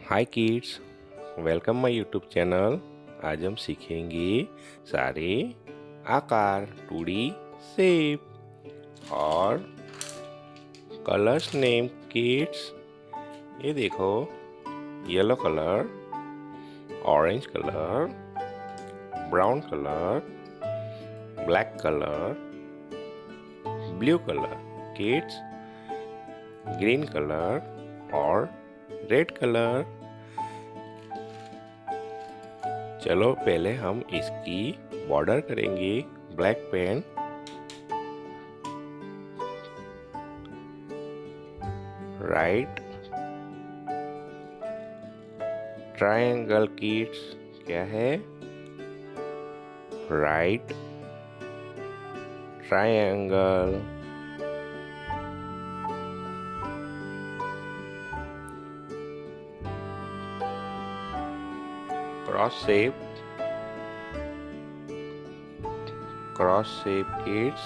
Hi kids, welcome my YouTube channel. आज हम सीखेंगे सारे आकार 2D शेप और कलर्स नेम किड्स। ये देखो, yellow colour, orange colour, brown colour, black colour, blue colour kids, green colour और रेड कलर। चलो पहले हम इसकी बॉर्डर करेंगे black pen. Right triangle kids क्या है? Right triangle. Cross shape kids.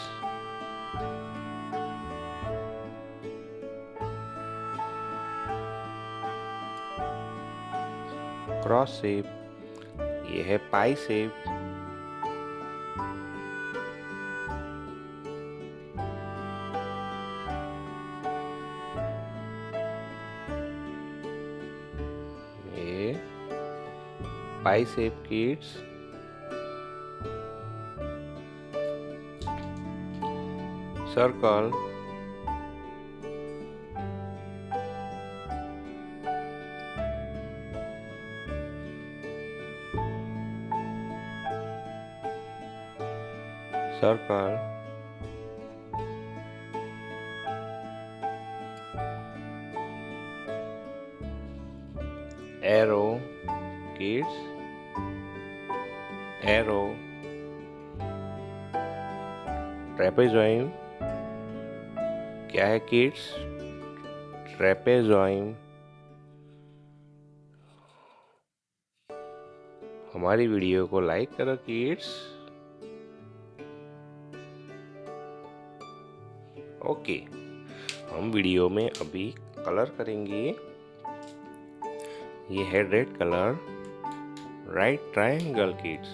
Cross shape. ये है पाई शेप। ये pie shape kids. Circle. Circle. Arrow kids. Arrow. Trapezoid क्या है किड्स? ट्रेपेजोइम। हमारी वीडियो को लाइक करो किड्स। ओके, हम वीडियो में अभी कलर करेंगे। ये है red colour, right triangle kids.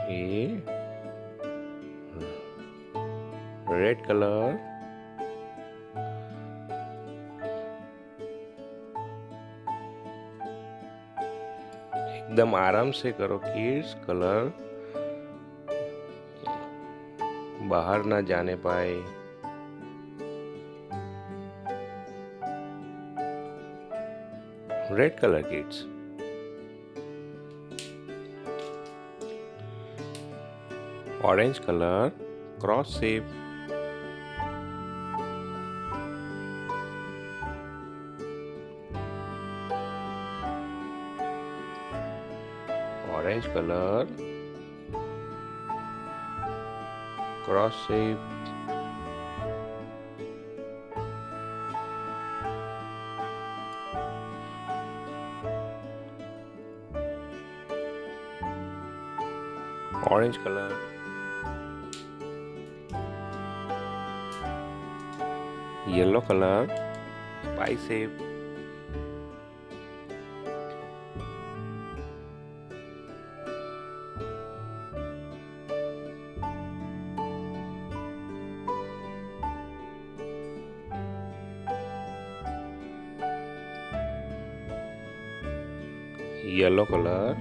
ये रेड कलर। एकदम आराम से करो किड्स, कलर बाहर ना जाने पाए। Red colour kids. Orange colour, cross shape. Orange colour, cross shape. Orange colour. Yellow colour, pie shape. Yellow colour,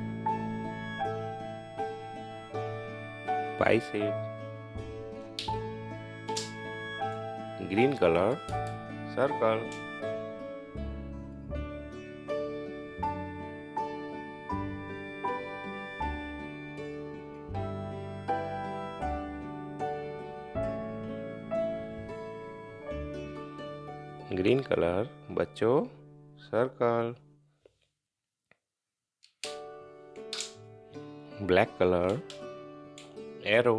pie shape. Green colour, circle. Green colour बच्चों, circle. Black colour, arrow.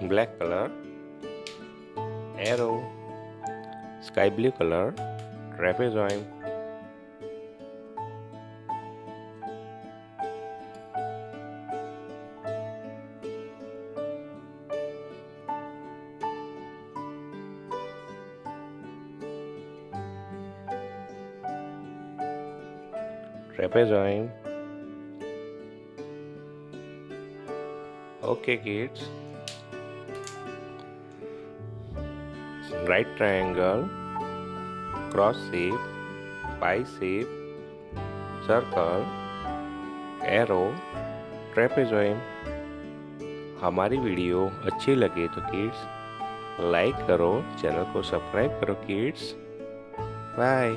Black colour, arrow. Sky blue colour, trapezoid, trapezoid. Okay kids, right triangle, cross shape, pie shape, circle, arrow, trapezoid. हमारी video अच्छी लगे तो kids like करो, channel को subscribe करो kids. Bye.